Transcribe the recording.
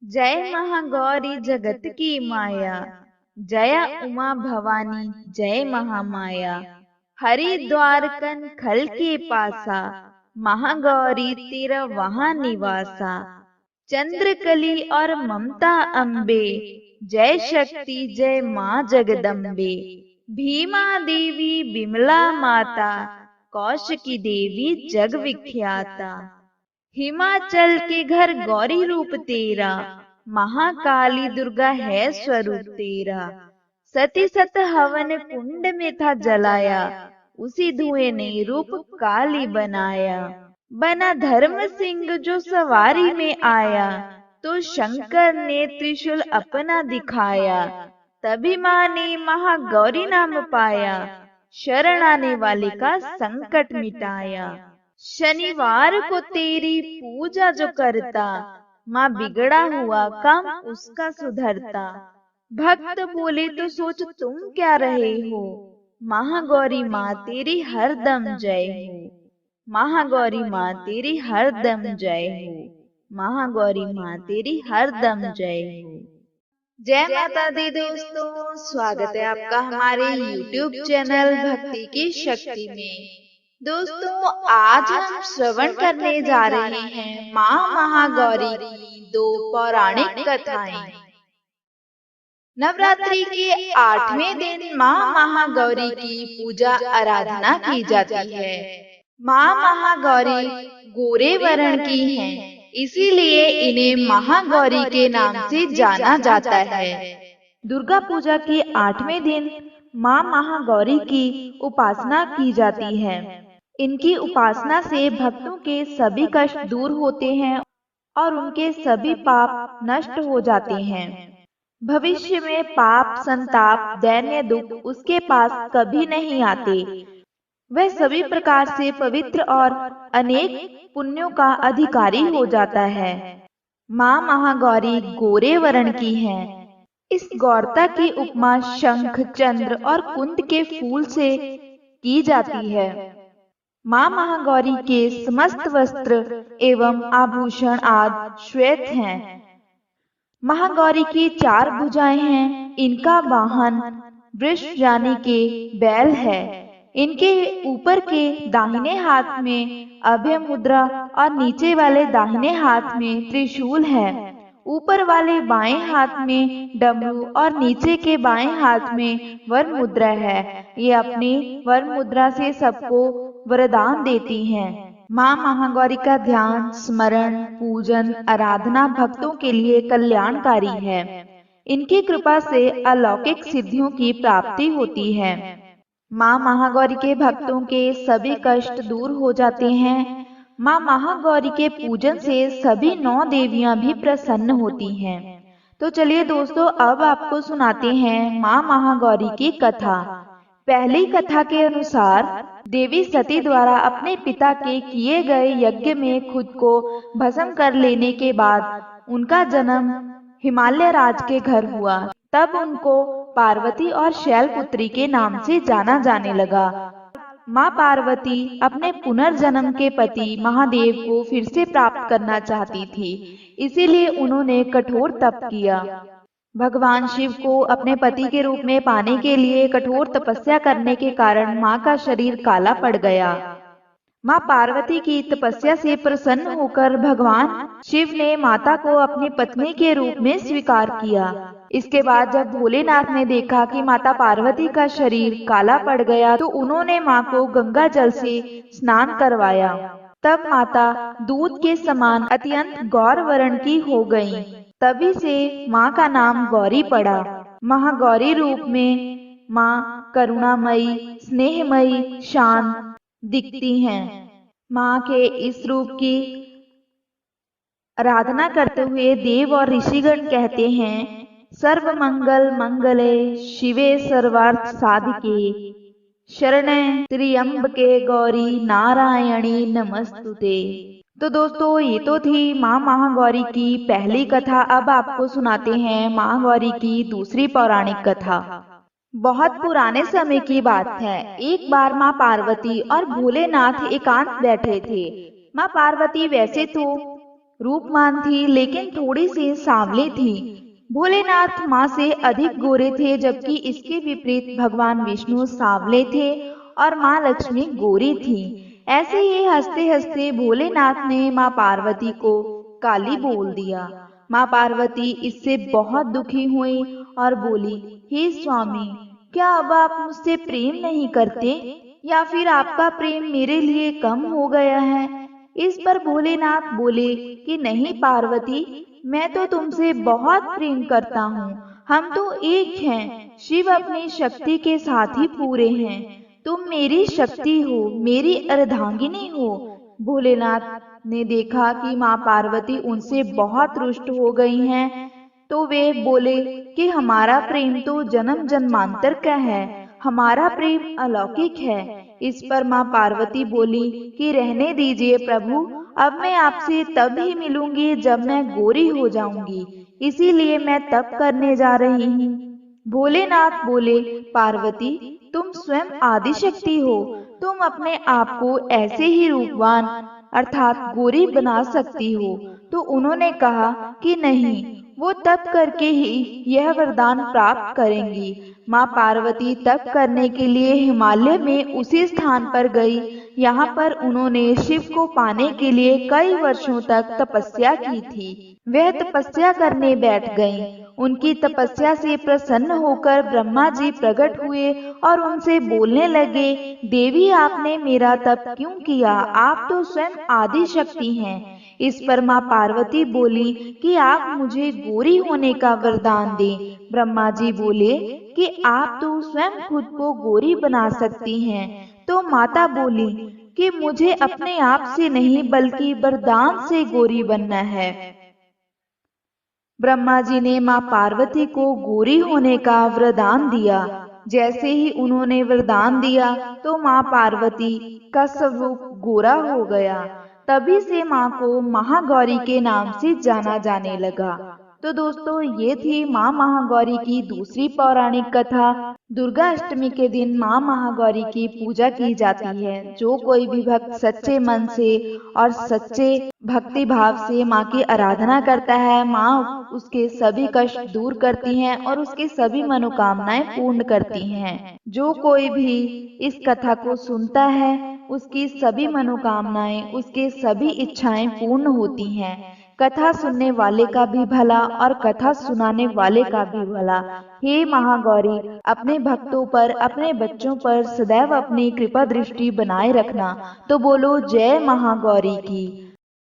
जय महागौरी जगत की माया, जया उमा भवानी जय महामाया। हरिद्वार कन खल के पासा, महागौरी तेरा वहाँ निवासा। चंद्रकली और ममता अम्बे, जय शक्ति जय माँ जगदम्बे। भीमा देवी बिमला माता, कौशिकी देवी जग विख्याता। हिमाचल के घर गौरी रूप तेरा, महाकाली दुर्गा है स्वरूप तेरा। सती सत हवन कुंड में था जलाया, उसी धुएं ने रूप काली बनाया। बना धर्म सिंह जो सवारी में आया, तो शंकर ने त्रिशूल अपना दिखाया। तभी माँ ने महागौरी नाम पाया, शरण आने वाले का संकट मिटाया। शनिवार को तेरी पूजा जो करता, माँ बिगड़ा हुआ काम उसका सुधरता। भक्त बोले तो सोच तुम क्या रहे हो, महागौरी माँ तेरी हरदम जय हो। महागौरी माँ तेरी हरदम जय हो। महागौरी माँ तेरी हरदम जय हो। जय माता दी दोस्तों, स्वागत है आपका हमारे YouTube चैनल भक्ति की शक्ति में। दोस्तों, आज हम श्रवण करने जा रहे हैं माँ महागौरी की दो पौराणिक कथाएं। नवरात्रि के 8वें दिन माँ महागौरी की पूजा आराधना की जाती है। माँ महागौरी गोरे वर्ण की हैं, इसीलिए इन्हें महागौरी के नाम से जाना जाता है। दुर्गा पूजा के 8वें दिन माँ महागौरी की उपासना की जाती है। इनकी उपासना से भक्तों के सभी कष्ट दूर होते हैं और उनके सभी पाप नष्ट हो जाते हैं। भविष्य में पाप, संताप, दैन्य दुख उसके पास कभी नहीं आते। वह सभी प्रकार से पवित्र और अनेक पुण्यों का अधिकारी हो जाता है। माँ महागौरी गोरे वर्ण की हैं। इस गौरता की उपमा शंख, चंद्र और कुंद के फूल से की जाती है। माँ महागौरी के समस्त वस्त्र एवं आभूषण आदि श्वेत हैं। महागौरी की 4 भुजाएं हैं। इनका वाहन वृष यानी के बैल है। इनके ऊपर के दाहिने हाथ में अभय मुद्रा और नीचे वाले दाहिने हाथ में त्रिशूल है। ऊपर वाले बाएं हाथ में डमरू और नीचे के बाएं हाथ में वर मुद्रा है। ये अपनी वर मुद्रा से सबको वरदान देती हैं। माँ महागौरी का ध्यान, स्मरण, पूजन, आराधना भक्तों के लिए कल्याणकारी है। इनकी कृपा से अलौकिक सिद्धियों की प्राप्ति होती है। माँ महागौरी के भक्तों के सभी कष्ट दूर हो जाते हैं। माँ महागौरी के पूजन से सभी 9 देवियां भी प्रसन्न होती हैं। तो चलिए दोस्तों, अब आपको सुनाते हैं माँ महागौरी की कथा। पहली कथा के अनुसार देवी सती द्वारा अपने पिता के किए गए यज्ञ में खुद को भस्म कर लेने के बाद उनका जन्म हिमालय राज के घर हुआ। तब उनको पार्वती और शैलपुत्री के नाम से जाना जाने लगा। माँ पार्वती अपने पुनर्जन्म के पति महादेव को फिर से प्राप्त करना चाहती थी, इसीलिए उन्होंने कठोर तप किया। भगवान शिव को अपने पति के रूप में पाने के लिए कठोर तपस्या करने के कारण माँ का शरीर काला पड़ गया। माँ पार्वती की तपस्या से प्रसन्न होकर भगवान शिव ने माता को अपनी पत्नी के रूप में स्वीकार किया। इसके बाद जब भोलेनाथ ने देखा कि माता पार्वती का शरीर काला पड़ गया, तो उन्होंने माँ को गंगा जल से स्नान करवाया। तब माता दूध के समान अत्यंत गौर वर्ण की हो गयी। तभी से माँ का नाम गौरी पड़ा। महागौरी रूप में माँ करुणामयी, स्नेहमयी, शांत दिखती हैं। माँ के इस रूप की आराधना करते हुए देव और ऋषिगण कहते हैं, सर्व मंगल मंगले शिवे सर्वार्थ साधिके, शरणे त्र्यंबके गौरी नारायणी नमस्तुते। तो दोस्तों, ये तो थी माँ महागौरी की पहली कथा। अब आपको सुनाते हैं महागौरी की दूसरी पौराणिक कथा। बहुत पुराने समय की बात है। एक बार माँ पार्वती और भोलेनाथ एकांत बैठे थे। माँ पार्वती वैसे तो रूपवान थी लेकिन थोड़ी सी सांवली थी। भोलेनाथ माँ से अधिक गोरे थे, जबकि इसके विपरीत भगवान विष्णु सांवले थे और माँ लक्ष्मी गोरी थी। ऐसे ही हंसते हंसते भोलेनाथ ने माँ पार्वती को काली बोल दिया। माँ पार्वती इससे बहुत दुखी हुई और बोली, हे स्वामी, क्या अब आप मुझसे प्रेम नहीं करते, या फिर आपका प्रेम मेरे लिए कम हो गया है? इस पर भोलेनाथ बोले कि नहीं पार्वती, मैं तो तुमसे बहुत प्रेम करता हूँ। हम तो एक हैं। शिव अपनी शक्ति के साथ ही पूरे हैं। तुम मेरी शक्ति हो, मेरी अर्धांगिनी हो। भोलेनाथ ने देखा कि माँ पार्वती उनसे बहुत रुष्ट हो गई हैं, तो वे बोले कि हमारा प्रेम तो जन्म जन्मांतर का है, हमारा प्रेम अलौकिक है। इस पर माँ पार्वती बोली कि रहने दीजिए प्रभु, अब मैं आपसे तब ही मिलूंगी जब मैं गोरी हो जाऊंगी, इसीलिए मैं तप करने जा रही हूँ। भोलेनाथ बोले, पार्वती, तुम स्वयं आदि शक्ति हो, तुम अपने आप को ऐसे ही रूपवान अर्थात गोरी बना सकती हो। तो उन्होंने कहा कि नहीं, वो तप करके ही यह वरदान प्राप्त करेंगी। माँ पार्वती तप करने के लिए हिमालय में उसी स्थान पर गई। यहाँ पर उन्होंने शिव को पाने के लिए कई वर्षों तक तपस्या की थी। वह तपस्या करने बैठ गईं। उनकी तपस्या से प्रसन्न होकर ब्रह्मा जी प्रकट हुए और उनसे बोलने लगे, देवी, आपने मेरा तप क्यों किया? आप तो स्वयं आदि शक्ति हैं। इस पर माँ पार्वती बोली कि आप मुझे गोरी होने का वरदान दें। ब्रह्मा जी बोले कि आप तो स्वयं खुद को गोरी बना सकती हैं। तो माता बोली कि मुझे अपने आप से नहीं बल्कि वरदान से गोरी बनना है। ब्रह्मा जी ने माँ पार्वती को गोरी होने का वरदान दिया। जैसे ही उन्होंने वरदान दिया तो माँ पार्वती का स्वरूप गोरा हो गया। तभी से माँ को महागौरी के नाम से जाना जाने लगा। तो दोस्तों, ये थी माँ महागौरी की दूसरी पौराणिक कथा। दुर्गा अष्टमी के दिन माँ महागौरी की पूजा की जाती है। जो कोई भी भक्त सच्चे मन से और सच्चे भक्ति भाव से माँ की आराधना करता है, माँ उसके सभी कष्ट दूर करती हैं और उसकी सभी मनोकामनाएं पूर्ण करती हैं। जो कोई भी इस कथा को सुनता है, उसकी सभी मनोकामनाएं, उसके सभी इच्छाएं पूर्ण होती हैं। कथा सुनने वाले का भी भला और कथा सुनाने वाले का भी भला। हे महागौरी, अपने भक्तों पर, अपने बच्चों पर सदैव अपनी कृपा दृष्टि बनाए रखना। तो बोलो जय महागौरी की।